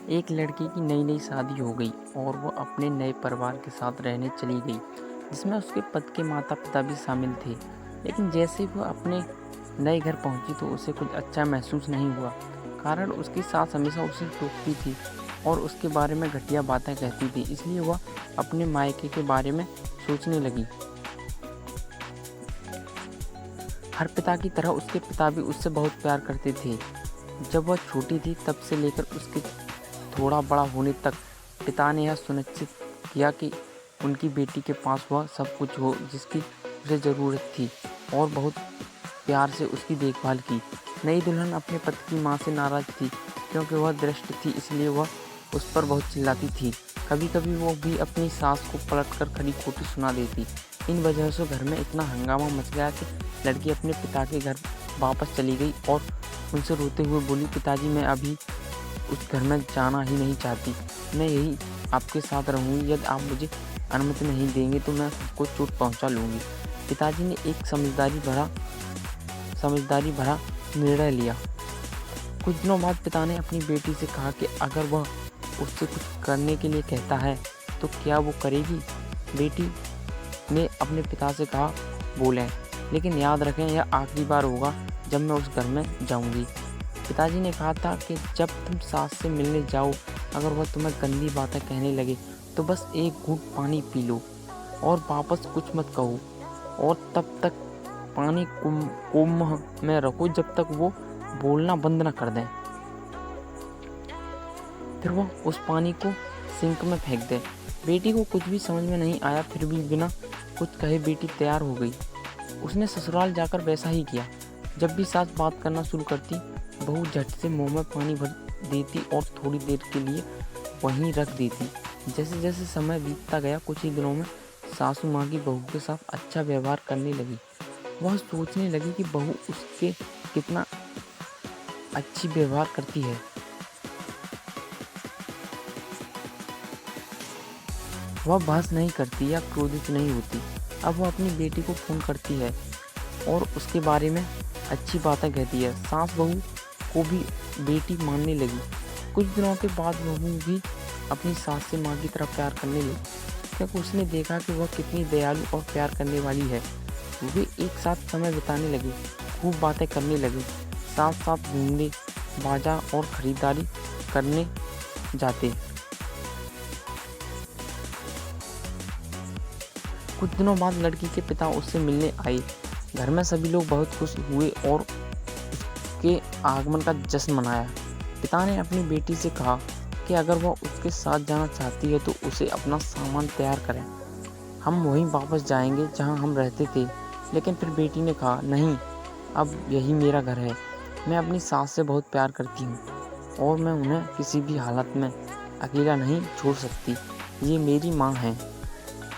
एक लड़की की नई नई शादी हो गई और वो अपने नए परिवार के साथ रहने चली गई, जिसमें उसके पति के माता पिता भी शामिल थे। लेकिन जैसे ही वो अपने नए घर पहुंची तो उसे कुछ अच्छा महसूस नहीं हुआ, कारण उसकी सास हमेशा उसे टोकती थी और उसके बारे में घटिया बातें कहती थी। इसलिए वह अपने मायके के बारे में सोचने लगी। हर पिता की तरह उसके पिता भी उससे बहुत प्यार करते थे। जब वह छोटी थी तब से लेकर उसके थोड़ा बड़ा होने तक पिता ने यह सुनिश्चित किया कि उनकी बेटी के पास वह सब कुछ हो जिसकी उसे ज़रूरत थी, और बहुत प्यार से उसकी देखभाल की। नई दुल्हन अपने पति की मां से नाराज़ थी क्योंकि वह दुष्ट थी, इसलिए वह उस पर बहुत चिल्लाती थी। कभी कभी वो भी अपनी सास को पलटकर खरी खोटी सुना देती। इन वजह से घर में इतना हंगामा मच गया कि लड़की अपने पिता के घर वापस चली गई और उनसे रोते हुए बोली, पिताजी मैं अभी उस घर में जाना ही नहीं चाहती। मैं यही आपके साथ रहूँगी। यदि आप मुझे अनुमति नहीं देंगे तो मैं खुद को चोट पहुँचा लूँगी। पिताजी ने एक समझदारी भरा निर्णय लिया। कुछ दिनों बाद पिता ने अपनी बेटी से कहा कि अगर वह उससे कुछ करने के लिए कहता है तो क्या वो करेगी। बेटी ने अपने पिता से कहा, बोलें, लेकिन याद रखें यह आखिरी बार होगा जब मैं उस घर में जाऊंगी। पिताजी ने कहा था कि जब तुम सास से मिलने जाओ, अगर वह तुम्हें गंदी बातें कहने लगे तो बस एक घूंट पानी पी लो और वापस कुछ मत कहो, और तब तक पानी कोम में रखो जब तक वो बोलना बंद न कर दें। फिर वह उस पानी को सिंक में फेंक दे। बेटी को कुछ भी समझ में नहीं आया, फिर भी बिना कुछ कहे बेटी तैयार हो गई। उसने ससुराल जाकर वैसा ही किया। जब भी सास बात करना शुरू करती, बहू झट से मुंह में पानी भर देती और थोड़ी देर के लिए वहीं रख देती। जैसे जैसे समय बीतता गया, कुछ ही दिनों में सासू माँ की बहू के साथ अच्छा व्यवहार करने लगी। वह सोचने लगी कि बहू उसके कितना अच्छी व्यवहार करती है। वह बहस नहीं करती या क्रोधित नहीं होती। अब वह अपनी बेटी को फ़ोन करती है और उसके बारे में अच्छी बातें कहती है। सास बहू को भी बेटी मानने लगी। कुछ दिनों के बाद बहू भी अपनी सास से माँ की तरह प्यार करने लगी, क्योंकि उसने देखा कि वह कितनी दयालु और प्यार करने वाली है। वे एक साथ समय बिताने लगे, खूब बातें करने लगे, साथ साथ घूमने, बाजार और खरीदारी करने जाते। कुछ दिनों बाद लड़की के पिता उससे मिलने आए। घर में सभी लोग बहुत खुश हुए और उसके आगमन का जश्न मनाया। पिता ने अपनी बेटी से कहा कि अगर वह उसके साथ जाना चाहती है तो उसे अपना सामान तैयार करें। हम वहीं वापस जाएंगे जहां हम रहते थे। लेकिन फिर बेटी ने कहा, नहीं, अब यही मेरा घर है। मैं अपनी सास से बहुत प्यार करती हूँ और मैं उन्हें किसी भी हालत में अकेला नहीं छोड़ सकती। ये मेरी माँ है।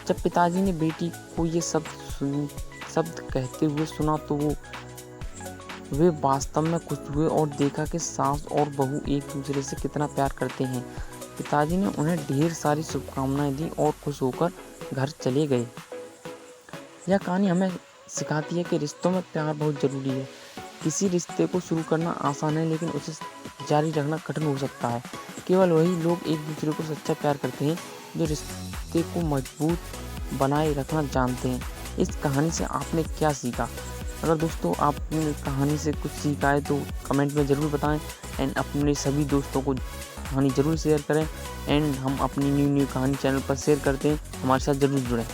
जब पिताजी ने बेटी को ये शब्द कहते हुए सुना तो वे वास्तव में खुश हुए और देखा कि सास और बहू एक दूसरे से कितना प्यार करते हैं। पिताजी ने उन्हें ढेर सारी शुभकामनाएं दी और खुश होकर घर चले गए। यह कहानी हमें सिखाती है कि रिश्तों में प्यार बहुत ज़रूरी है। किसी रिश्ते को शुरू करना आसान है, लेकिन उसे जारी रखना कठिन हो सकता है। केवल वही लोग एक दूसरे को सच्चा प्यार करते हैं जो रिश्ते को मजबूत बनाए रखना जानते हैं। इस कहानी से आपने क्या सीखा? अगर दोस्तों आपने कहानी से कुछ सीखा है तो कमेंट में ज़रूर बताएं, एंड अपने सभी दोस्तों को कहानी ज़रूर शेयर करें। एंड हम अपनी न्यू कहानी चैनल पर शेयर करते हैं, हमारे साथ ज़रूर जुड़ें।